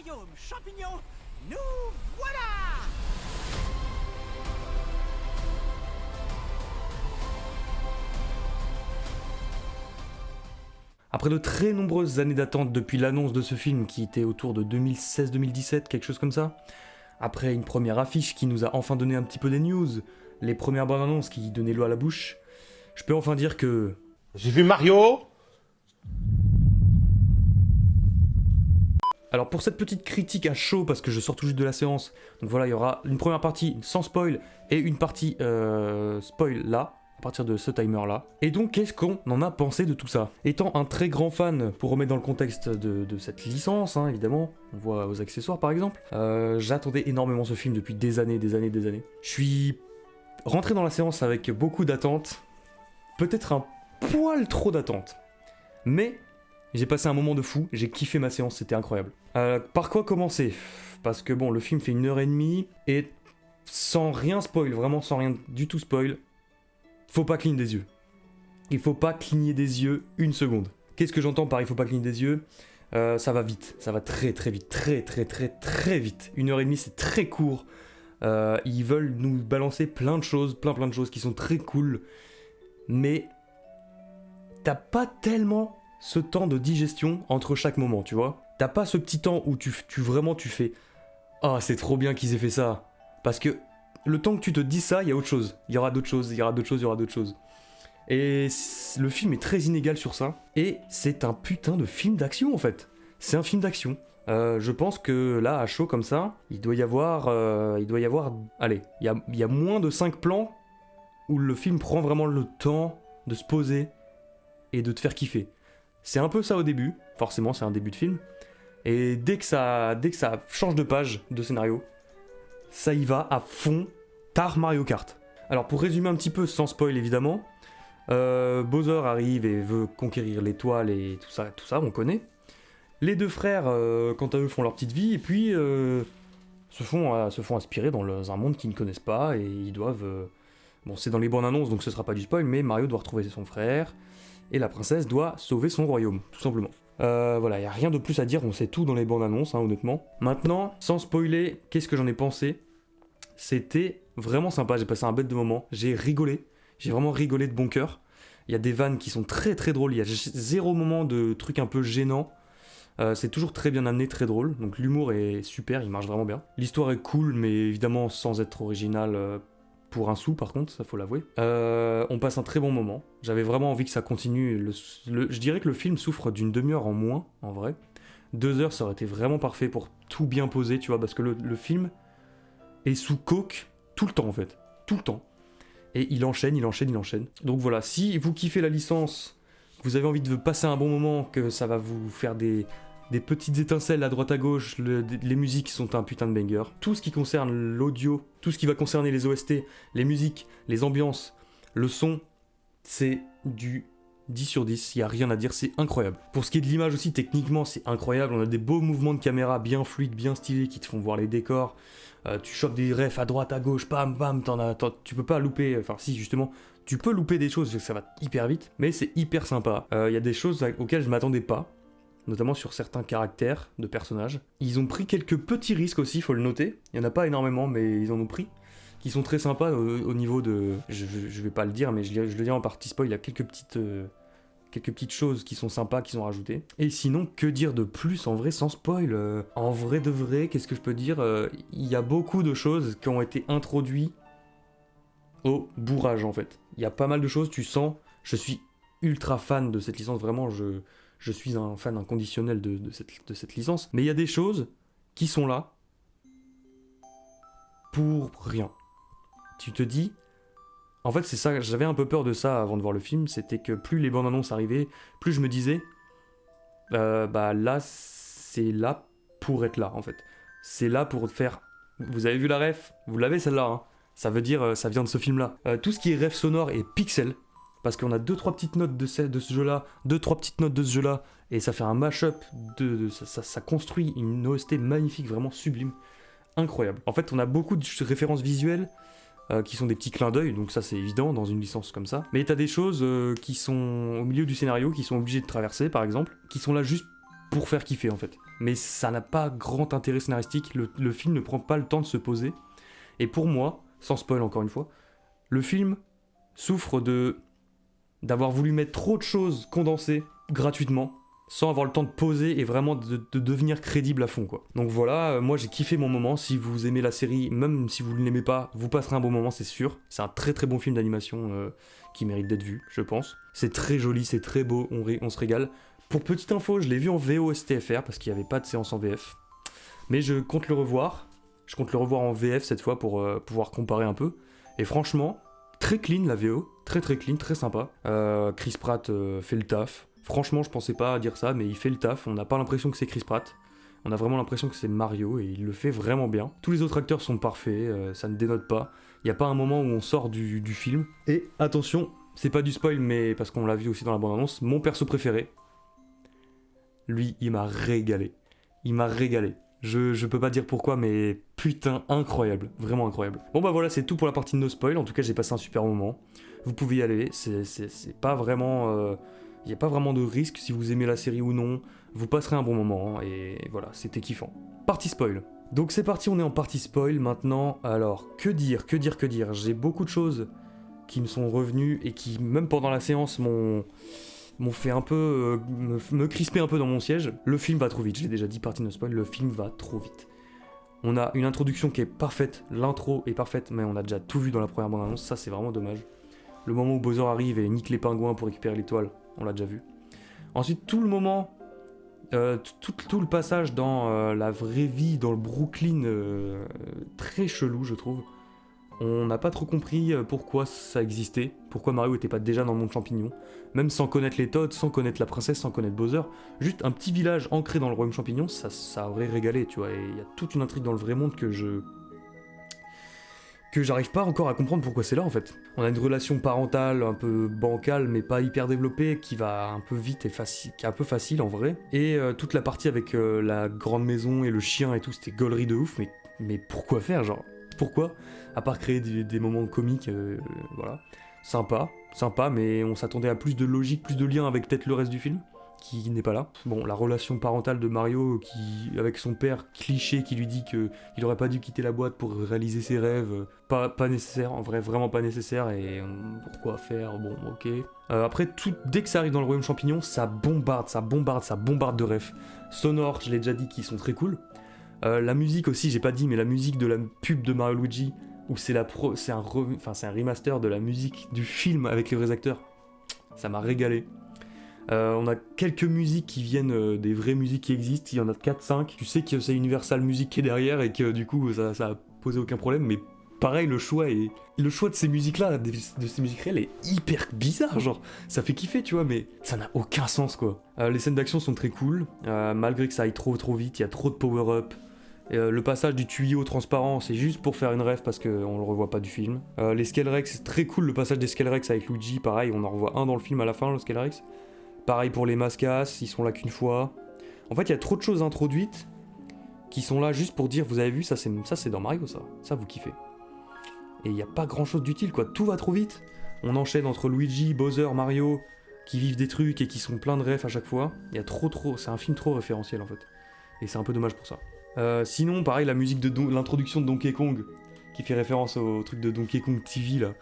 royaume champignon, nous voilà! Après de très nombreuses années d'attente depuis l'annonce de ce film qui était autour de 2016-2017, quelque chose comme ça, après une première affiche qui nous a enfin donné un petit peu des news, les premières bandes annonces qui donnaient l'eau à la bouche, je peux enfin dire que... J'ai vu Mario. Alors pour cette petite critique à chaud, parce que je sors tout juste de la séance, donc voilà, il y aura une première partie sans spoil et une partie spoil là, à partir de ce timer là. Et donc qu'est-ce qu'on en a pensé de tout ça? Étant un très grand fan, pour remettre dans le contexte de cette licence, hein, évidemment, on voit aux accessoires par exemple, j'attendais énormément ce film depuis des années. Je suis rentré dans la séance avec beaucoup d'attentes, peut-être un poil trop d'attentes, mais... j'ai passé un moment de fou, j'ai kiffé ma séance, c'était incroyable. Par quoi commencer? Parce que bon, le film fait 1h30, et sans rien spoil, vraiment sans rien du tout spoil, faut pas cligner des yeux. Il faut pas cligner des yeux une seconde. Qu'est-ce que j'entends par il faut pas cligner des yeux? Ça va vite, ça va très vite, très vite. 1h30 c'est très court. Ils veulent nous balancer plein de choses qui sont très cool, mais t'as pas tellement ce temps de digestion entre chaque moment, tu vois. T'as pas ce petit temps où tu fais « Ah, c'est trop bien qu'ils aient fait ça !» Parce que le temps que tu te dis ça, il y a autre chose. Il y aura d'autres choses. Et le film est très inégal sur ça. Et c'est un putain de film d'action, en fait. C'est un film d'action. Je pense que là, à chaud comme ça, il doit y avoir... Allez, il y a moins de 5 plans où le film prend vraiment le temps de se poser et de te faire kiffer. C'est un peu ça au début, forcément c'est un début de film, et dès que ça change de page de scénario, ça y va à fond, tard Mario Kart. Alors pour résumer un petit peu, sans spoil évidemment, Bowser arrive et veut conquérir l'étoile et tout ça on connaît. Les deux frères, quant à eux, font leur petite vie, et puis se font aspirer dans un monde qu'ils ne connaissent pas, et ils doivent... bon c'est dans les bandes annonces donc ce sera pas du spoil, mais Mario doit retrouver son frère, et la princesse doit sauver son royaume, tout simplement. Voilà, y a rien de plus à dire, on sait tout dans les bandes annonces, hein, honnêtement. Maintenant, sans spoiler, qu'est-ce que j'en ai pensé? C'était vraiment sympa, j'ai passé un bête de moment, j'ai rigolé, j'ai vraiment rigolé de bon cœur. Il y a des vannes qui sont très drôles, il y a zéro moment de trucs un peu gênants. C'est toujours très bien amené, très drôle, donc l'humour est super, il marche vraiment bien. L'histoire est cool, mais évidemment sans être original pour un sou par contre, ça faut l'avouer. On passe un très bon moment, j'avais vraiment envie que ça continue, je dirais que le film souffre d'une demi-heure en moins, en vrai. 2 heures ça aurait été vraiment parfait pour tout bien poser, tu vois, parce que le film est sous coke tout le temps en fait, tout le temps. Et il enchaîne. Donc voilà, si vous kiffez la licence, que vous avez envie de passer un bon moment, que ça va vous faire des petites étincelles à droite à gauche, les musiques sont un putain de banger. Tout ce qui concerne l'audio, tout ce qui va concerner les OST, les musiques, les ambiances, le son, c'est du 10 sur 10, il n'y a rien à dire, c'est incroyable. Pour ce qui est de l'image aussi, techniquement, c'est incroyable, on a des beaux mouvements de caméra bien fluides, bien stylés, qui te font voir les décors. Tu chopes des refs à droite, à gauche, bam, bam, tu peux pas louper, enfin si justement, tu peux louper des choses, ça va hyper vite, mais c'est hyper sympa. Il y a des choses auxquelles je m'attendais pas, notamment sur certains caractères de personnages. Ils ont pris quelques petits risques aussi, faut le noter, il y en a pas énormément, mais ils en ont pris, qui sont très sympas au niveau de... Je vais pas le dire, mais je le dis en partie spoil, il y a quelques petites choses qui sont sympas, qui sont rajoutées. Et sinon, que dire de plus en vrai sans spoil? En vrai de vrai, qu'est-ce que je peux dire? Il y a beaucoup de choses qui ont été introduites au bourrage en fait. Il y a pas mal de choses, tu sens, je suis ultra fan de cette licence, vraiment, je suis un fan inconditionnel de cette licence. Mais il y a des choses qui sont là pour rien. Tu te dis... En fait, c'est ça, j'avais un peu peur de ça avant de voir le film, c'était que plus les bandes annonces arrivaient, plus je me disais, bah là, c'est là pour être là, en fait. C'est là pour faire... Vous avez vu la ref? Vous l'avez celle-là, hein. Ça veut dire, ça vient de ce film-là. Tout ce qui est ref sonore est pixel, parce qu'on a 2-3 petites notes de ce jeu-là, 2-3 petites notes de ce jeu-là, et ça fait un mash-up, ça construit une OST magnifique, vraiment sublime, incroyable. En fait, on a beaucoup de références visuelles, qui sont des petits clins d'œil, donc ça c'est évident dans une licence comme ça. Mais t'as des choses qui sont au milieu du scénario, qui sont obligées de traverser par exemple, qui sont là juste pour faire kiffer en fait. Mais ça n'a pas grand intérêt scénaristique, le film ne prend pas le temps de se poser. Et pour moi, sans spoil encore une fois, le film souffre d'avoir voulu mettre trop de choses condensées gratuitement, sans avoir le temps de poser et vraiment de devenir crédible à fond quoi. Donc voilà, moi j'ai kiffé mon moment. Si vous aimez la série, même si vous ne l'aimez pas, vous passerez un bon moment, c'est sûr. C'est un très très bon film d'animation qui mérite d'être vu, je pense. C'est très joli, c'est très beau, on se régale. Pour petite info, je l'ai vu en VO STFR parce qu'il n'y avait pas de séance en VF. Mais je compte le revoir. Je compte le revoir en VF cette fois pour pouvoir comparer un peu. Et franchement, très clean la VO, très très clean, très sympa. Chris Pratt fait le taf. Franchement, je pensais pas dire ça, mais il fait le taf. On n'a pas l'impression que c'est Chris Pratt. On a vraiment l'impression que c'est Mario et il le fait vraiment bien. Tous les autres acteurs sont parfaits, ça ne dénote pas. Il n'y a pas un moment où on sort du film. Et attention, c'est pas du spoil, mais parce qu'on l'a vu aussi dans la bande-annonce, mon perso préféré, lui, il m'a régalé. Il m'a régalé. Je peux pas dire pourquoi, mais putain, incroyable. Vraiment incroyable. Bon bah voilà, c'est tout pour la partie de no spoil. En tout cas, j'ai passé un super moment. Vous pouvez y aller. C'est pas vraiment... Il n'y a pas vraiment de risque si vous aimez la série ou non. Vous passerez un bon moment. Et voilà, c'était kiffant. Partie spoil. Donc c'est parti, on est en partie spoil maintenant. Alors, que dire. J'ai beaucoup de choses qui me sont revenues et qui, même pendant la séance, m'ont fait un peu me crisper un peu dans mon siège. Le film va trop vite, je l'ai déjà dit, partie no spoil, le film va trop vite. On a une introduction qui est parfaite, l'intro est parfaite, mais on a déjà tout vu dans la première bande-annonce, ça c'est vraiment dommage. Le moment où Bowser arrive et nique les pingouins pour récupérer l'étoile, on l'a déjà vu. Ensuite, tout le moment, tout le passage dans la vraie vie, dans le Brooklyn, très chelou je trouve. On n'a pas trop compris pourquoi ça existait, pourquoi Mario était pas déjà dans le monde champignon, même sans connaître les Toads, sans connaître la princesse, sans connaître Bowser. Juste un petit village ancré dans le royaume champignon, ça aurait régalé, tu vois. Et il y a toute une intrigue dans le vrai monde que j'arrive pas encore à comprendre pourquoi c'est là en fait. On a une relation parentale un peu bancale mais pas hyper développée qui va un peu vite et facile, qui est un peu facile en vrai. Et toute la partie avec la grande maison et le chien et tout, c'était gaulerie de ouf, mais pourquoi faire genre? Pourquoi? À part créer des moments comiques, voilà. Sympa, mais on s'attendait à plus de logique, plus de lien avec peut-être le reste du film, qui n'est pas là. Bon, la relation parentale de Mario avec son père cliché qui lui dit qu'il aurait pas dû quitter la boîte pour réaliser ses rêves, pas nécessaire, en vrai, vraiment pas nécessaire, et pourquoi faire? Bon, ok. Après, dès que ça arrive dans le royaume champignon, ça bombarde de refs. Sonore, je l'ai déjà dit, qui sont très cool. La musique aussi, j'ai pas dit, mais la musique de la pub de Mario Luigi, où c'est un remaster de la musique du film avec les vrais acteurs, ça m'a régalé. On a quelques musiques qui viennent des vraies musiques qui existent, il y en a 4-5. Tu sais que c'est Universal Music qui est derrière et que du coup ça a posé aucun problème, mais pareil, le choix de ces musiques-là, de ces musiques réelles est hyper bizarre, genre ça fait kiffer, tu vois, mais ça n'a aucun sens quoi. Les scènes d'action sont très cool, malgré que ça aille trop vite, il y a trop de power-up. Le passage du tuyau transparent, c'est juste pour faire une ref parce qu'on le revoit pas du film. Les Scalerex, c'est très cool le passage des Scalerex avec Luigi, pareil, on en revoit un dans le film à la fin, le Scalerex. Pareil pour les Mascas, ils sont là qu'une fois. En fait, il y a trop de choses introduites qui sont là juste pour dire, vous avez vu, ça c'est dans Mario, ça vous kiffez. Et il n'y a pas grand chose d'utile quoi, tout va trop vite. On enchaîne entre Luigi, Bowser, Mario, qui vivent des trucs et qui sont plein de refs à chaque fois. Il y a c'est un film trop référentiel en fait. Et c'est un peu dommage pour ça. Sinon, pareil, la musique de l'introduction de Donkey Kong, qui fait référence au truc de Donkey Kong TV là.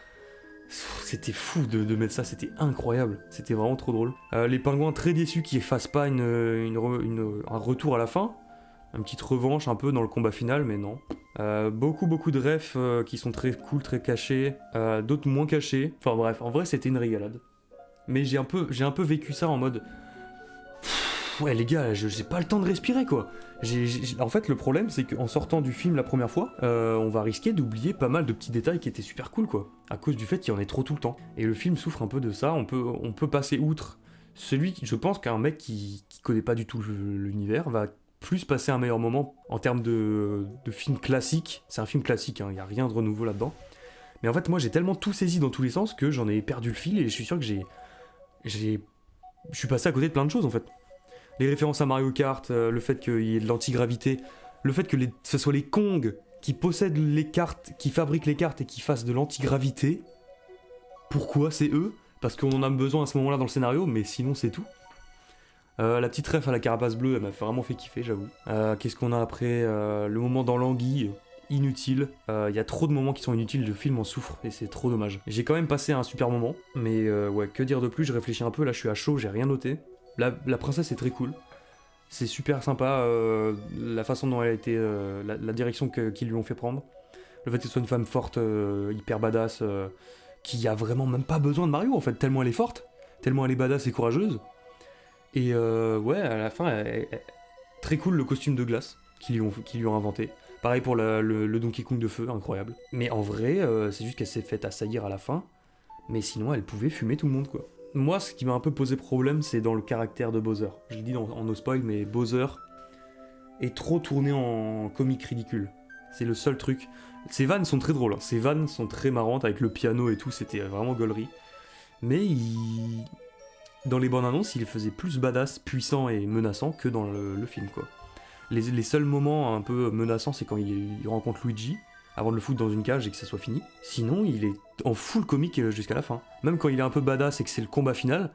C'était fou de mettre ça, c'était incroyable, c'était vraiment trop drôle. Les pingouins très déçus qu'ils fassent pas un retour à la fin, une petite revanche un peu dans le combat final, mais non. Beaucoup de refs qui sont très cool, très cachés, d'autres moins cachés. Enfin bref, en vrai c'était une régalade. Mais j'ai un peu vécu ça en mode... Ouais les gars, j'ai pas le temps de respirer quoi. En fait le problème c'est qu'en sortant du film la première fois, on va risquer d'oublier pas mal de petits détails qui étaient super cool quoi. À cause du fait qu'il y en ait trop tout le temps. Et le film souffre un peu de ça, on peut passer outre. Je pense qu'un mec qui connaît pas du tout l'univers va plus passer un meilleur moment en termes de film classique. C'est un film classique, hein, y a rien de renouveau là-dedans. Mais en fait moi j'ai tellement tout saisi dans tous les sens que j'en ai perdu le fil et je suis sûr que je suis passé à côté de plein de choses en fait. Les références à Mario Kart, le fait qu'il y ait de l'antigravité, le fait que ce soit les Kong qui possèdent les cartes, qui fabriquent les cartes et qui fassent de l'antigravité. Pourquoi c'est eux? Parce qu'on en a besoin à ce moment-là dans le scénario, mais sinon c'est tout. La petite ref à la carapace bleue, elle m'a vraiment fait kiffer, j'avoue. Qu'est-ce qu'on a après le moment dans l'anguille, inutile. Il y a trop de moments qui sont inutiles, le film en souffre, et c'est trop dommage. J'ai quand même passé un super moment, mais ouais, que dire de plus, je réfléchis un peu, là je suis à chaud, j'ai rien noté. La princesse est très cool. C'est super sympa, la façon dont elle a été, la direction qu'ils lui ont fait prendre. Le fait que ce soit une femme forte, hyper badass, qui a vraiment même pas besoin de Mario en fait, tellement elle est forte, tellement elle est badass et courageuse. Et ouais, à la fin, très cool le costume de glace qu'ils lui ont inventé. Pareil pour le Donkey Kong de feu, incroyable. Mais en vrai, c'est juste qu'elle s'est faite assaillir à la fin, mais sinon elle pouvait fumer tout le monde quoi. Moi, ce qui m'a un peu posé problème, c'est dans le caractère de Bowser. Je l'ai dit en no spoil, mais Bowser est trop tourné en comique ridicule. C'est le seul truc. Ses vannes sont très drôles, hein. Ses vannes sont très marrantes avec le piano et tout, c'était vraiment gaulerie. Mais dans les bandes annonces, il faisait plus badass, puissant et menaçant que dans le film quoi. Les seuls moments un peu menaçants, c'est quand il rencontre Luigi, avant de le foutre dans une cage et que ça soit fini. Sinon, il est en full comique jusqu'à la fin. Même quand il est un peu badass et que c'est le combat final,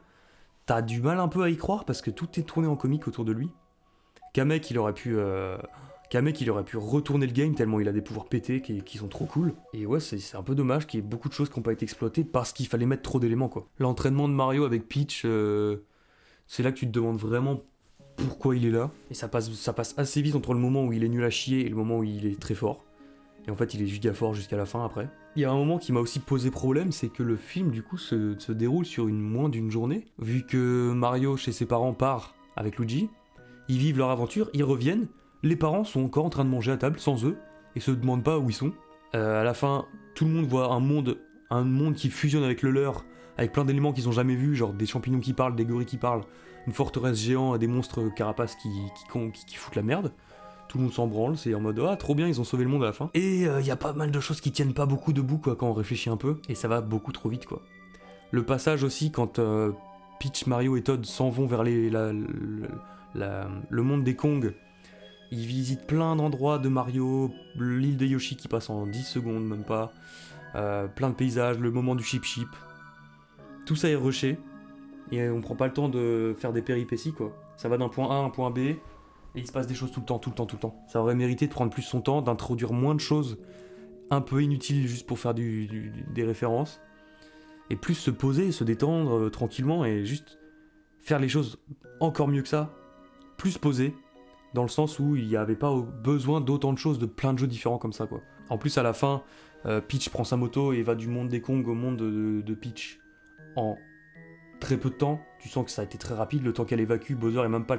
t'as du mal un peu à y croire parce que tout est tourné en comique autour de lui. Kamek, il aurait pu retourner le game tellement il a des pouvoirs pétés qui sont trop cool. Et ouais, c'est un peu dommage qu'il y ait beaucoup de choses qui n'ont pas été exploitées parce qu'il fallait mettre trop d'éléments quoi. L'entraînement de Mario avec Peach, c'est là que tu te demandes vraiment pourquoi il est là. Et ça passe assez vite entre le moment où il est nul à chier et le moment où il est très fort. Et en fait, il est giga fort jusqu'à la fin après. Il y a un moment qui m'a aussi posé problème, c'est que le film, du coup, se déroule sur moins d'une journée. Vu que Mario, chez ses parents, part avec Luigi, ils vivent leur aventure, ils reviennent, les parents sont encore en train de manger à table sans eux, et se demandent pas où ils sont. À la fin, tout le monde voit un monde qui fusionne avec le leur, avec plein d'éléments qu'ils ont jamais vus, genre des champignons qui parlent, des gorilles qui parlent, une forteresse géante et des monstres carapaces qui foutent la merde. Tout le monde s'en branle, c'est en mode ah trop bien, ils ont sauvé le monde à la fin. Et y a pas mal de choses qui tiennent pas beaucoup debout quoi quand on réfléchit un peu, et ça va beaucoup trop vite quoi. Le passage aussi quand Peach, Mario et Todd s'en vont vers le monde des Kong, ils visitent plein d'endroits de Mario, l'île de Yoshi qui passe en 10 secondes même pas, plein de paysages, le moment du chip-chip. Tout ça est rushé, et on prend pas le temps de faire des péripéties quoi. Ça va d'un point A à un point B, et il se passe des choses tout le temps. Ça aurait mérité de prendre plus son temps, d'introduire moins de choses un peu inutiles juste pour faire des références. Et plus se poser, se détendre tranquillement et juste faire les choses encore mieux que ça. Plus posé, dans le sens où il n'y avait pas besoin d'autant de choses, de plein de jeux différents comme ça quoi. En plus à la fin, Peach prend sa moto et va du monde des Kong au monde de Peach en très peu de temps. Tu sens que ça a été très rapide, le temps qu'elle évacue, Bowser a même pas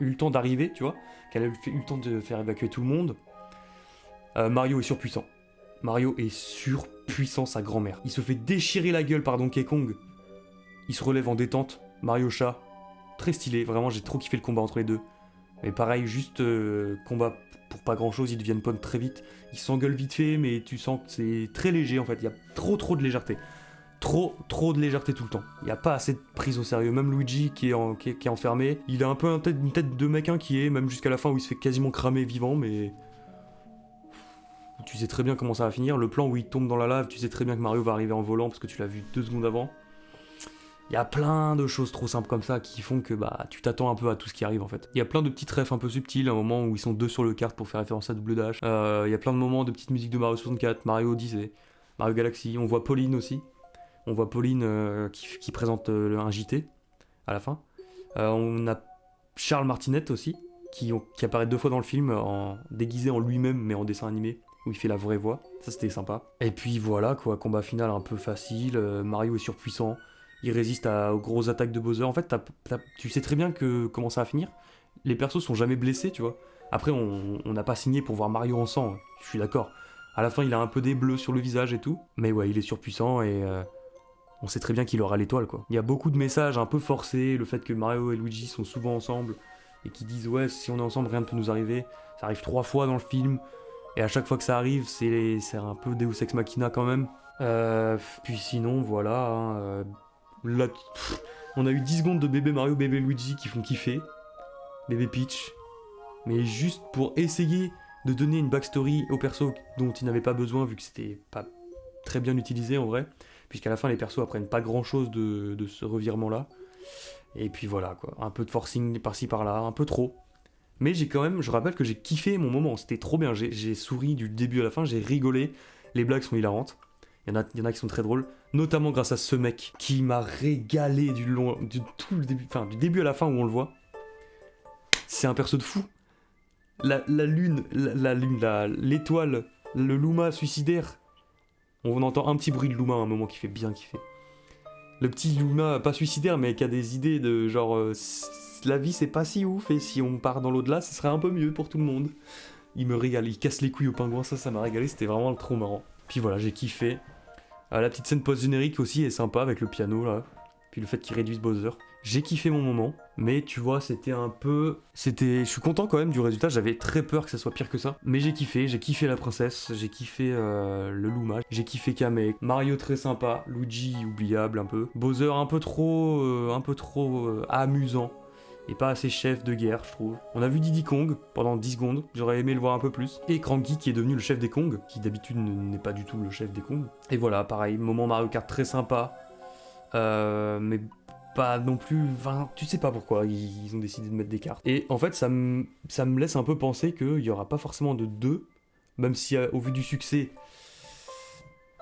eu le temps d'arriver, tu vois, qu'elle a eu le temps de faire évacuer tout le monde. Mario est surpuissant. Mario est surpuissant, sa grand-mère. Il se fait déchirer la gueule par Donkey Kong. Il se relève en détente. Mario chat, très stylé, vraiment j'ai trop kiffé le combat entre les deux. Mais pareil, juste combat pour pas grand chose, ils deviennent potes très vite. Ils s'engueulent vite fait, mais tu sens que c'est très léger en fait, il y a trop de légèreté. Trop de légèreté tout le temps. Il n'y a pas assez de prise au sérieux. Même Luigi qui est enfermé, il a un peu une tête de mec inquiet, même jusqu'à la fin où il se fait quasiment cramer vivant, mais tu sais très bien comment ça va finir. Le plan où il tombe dans la lave, tu sais très bien que Mario va arriver en volant parce que tu l'as vu 2 secondes avant. Il y a plein de choses trop simples comme ça qui font que bah tu t'attends un peu à tout ce qui arrive en fait. Il y a plein de petites refs un peu subtiles, un moment où ils sont 2 sur le kart pour faire référence à Double Dash. Il y a plein de moments de petites musiques de Mario 64, Mario Odyssey, Mario Galaxy. On voit Pauline aussi. On voit Pauline qui présente un JT à la fin. On a Charles Martinet aussi, qui apparaît 2 fois dans le film, déguisé en lui-même, mais en dessin animé, où il fait la vraie voix. Ça, c'était sympa. Et puis voilà, quoi, combat final un peu facile. Mario est surpuissant. Il résiste aux grosses attaques de Bowser. En fait, tu sais très bien comment ça va finir. Les persos sont jamais blessés, tu vois. Après, on n'a pas signé pour voir Mario en sang, je suis d'accord. À la fin, il a un peu des bleus sur le visage et tout. Mais ouais, il est surpuissant et... on sait très bien qu'il aura l'étoile quoi. Il y a beaucoup de messages un peu forcés, le fait que Mario et Luigi sont souvent ensemble et qui disent ouais si on est ensemble rien ne peut nous arriver. Ça arrive 3 fois dans le film et à chaque fois que ça arrive c'est un peu Deus Ex Machina quand même. Puis sinon voilà, hein, là, on a eu 10 secondes de bébé Mario, bébé Luigi qui font kiffer, bébé Peach, mais juste pour essayer de donner une backstory au perso dont ils n'avaient pas besoin vu que c'était pas très bien utilisé en vrai. Puisqu'à la fin les persos apprennent pas grand chose de ce revirement là. Et puis voilà quoi, un peu de forcing par-ci par-là, un peu trop. Mais j'ai quand même, je rappelle que j'ai kiffé mon moment, c'était trop bien, j'ai souri du début à la fin, j'ai rigolé, les blagues sont hilarantes. Il y en a qui sont très drôles, notamment grâce à ce mec qui m'a régalé du tout le début, enfin du début à la fin où on le voit. C'est un perso de fou. La lune, l'étoile, le Luma suicidaire. On entend un petit bruit de Luma à un moment qui fait bien kiffer. Le petit Luma, pas suicidaire, mais qui a des idées de genre la vie c'est pas si ouf et si on part dans l'au-delà, ce serait un peu mieux pour tout le monde. Il me régale, il casse les couilles au pingouin, ça m'a régalé, c'était vraiment trop marrant. Puis voilà, j'ai kiffé. La petite scène post-générique aussi est sympa avec le piano là. Puis le fait qu'il réduise Bowser. J'ai kiffé mon moment, mais tu vois, c'était un peu... Je suis content quand même du résultat, j'avais très peur que ça soit pire que ça. Mais j'ai kiffé la princesse, j'ai kiffé le Luma, j'ai kiffé Kamek, Mario très sympa, Luigi oubliable un peu, Bowser un peu trop amusant. Et pas assez chef de guerre, je trouve. On a vu Diddy Kong pendant 10 secondes, j'aurais aimé le voir un peu plus. Et Cranky qui est devenu le chef des Kong, qui d'habitude n'est pas du tout le chef des Kong. Et voilà, pareil, moment Mario Kart très sympa. Mais pas non plus... Enfin, tu sais pas pourquoi ils ont décidé de mettre des cartes. Et en fait, ça me laisse un peu penser qu'il y aura pas forcément de 2, même si au vu du succès,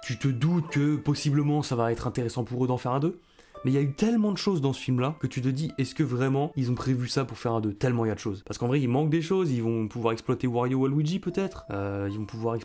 tu te doutes que possiblement ça va être intéressant pour eux d'en faire un 2. Mais il y a eu tellement de choses dans ce film-là que tu te dis, est-ce que vraiment ils ont prévu ça pour faire un 2 ? Tellement il y a de choses. Parce qu'en vrai, il manque des choses, ils vont pouvoir exploiter Wario ou Luigi peut-être, ils vont pouvoir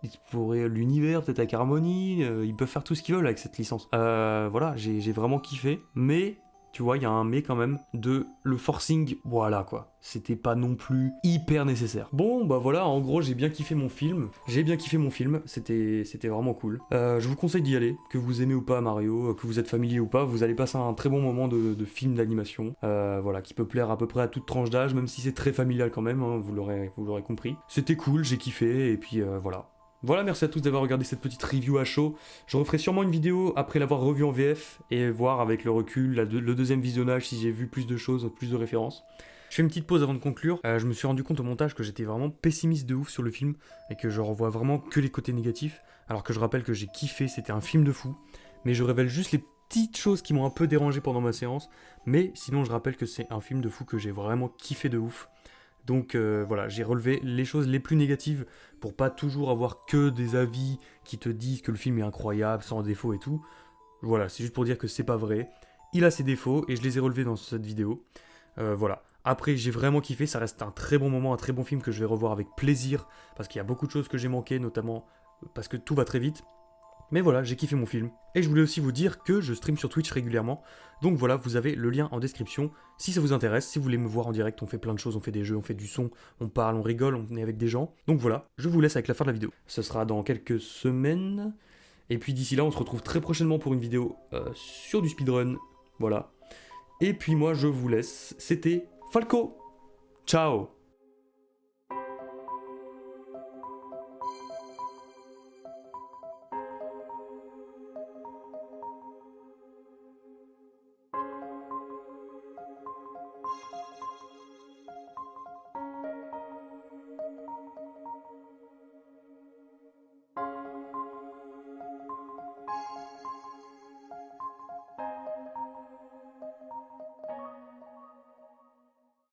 explorer l'univers peut-être avec Harmony, ils peuvent faire tout ce qu'ils veulent avec cette licence. Voilà, j'ai vraiment kiffé, mais... Tu vois, il y a un mais quand même de le forcing, voilà quoi. C'était pas non plus hyper nécessaire. Bon, bah voilà, en gros, j'ai bien kiffé mon film. C'était vraiment cool. Je vous conseille d'y aller, que vous aimez ou pas Mario, que vous êtes familier ou pas, vous allez passer un très bon moment de film d'animation. Voilà, qui peut plaire à peu près à toute tranche d'âge, même si c'est très familial quand même, hein, vous l'aurez compris. C'était cool, j'ai kiffé, et puis voilà. Voilà, merci à tous d'avoir regardé cette petite review à chaud. Je referai sûrement une vidéo après l'avoir revu en VF et voir avec le recul, le deuxième visionnage, si j'ai vu plus de choses, plus de références. Je fais une petite pause avant de conclure. Je me suis rendu compte au montage que j'étais vraiment pessimiste de ouf sur le film et que je revois vraiment que les côtés négatifs. Alors que je rappelle que j'ai kiffé, c'était un film de fou. Mais je révèle juste les petites choses qui m'ont un peu dérangé pendant ma séance. Mais sinon, je rappelle que c'est un film de fou que j'ai vraiment kiffé de ouf. Donc voilà, j'ai relevé les choses les plus négatives pour pas toujours avoir que des avis qui te disent que le film est incroyable, sans défaut et tout. Voilà, c'est juste pour dire que c'est pas vrai. Il a ses défauts et je les ai relevés dans cette vidéo. Voilà. Après, j'ai vraiment kiffé, ça reste un très bon moment, un très bon film que je vais revoir avec plaisir, parce qu'il y a beaucoup de choses que j'ai manquées, notamment parce que tout va très vite. Mais voilà, j'ai kiffé mon film. Et je voulais aussi vous dire que je stream sur Twitch régulièrement. Donc voilà, vous avez le lien en description. Si ça vous intéresse, si vous voulez me voir en direct, on fait plein de choses, on fait des jeux, on fait du son, on parle, on rigole, on est avec des gens. Donc voilà, je vous laisse avec la fin de la vidéo. Ce sera dans quelques semaines. Et puis d'ici là, on se retrouve très prochainement pour une vidéo sur du speedrun. Voilà. Et puis moi, je vous laisse. C'était Falco. Ciao.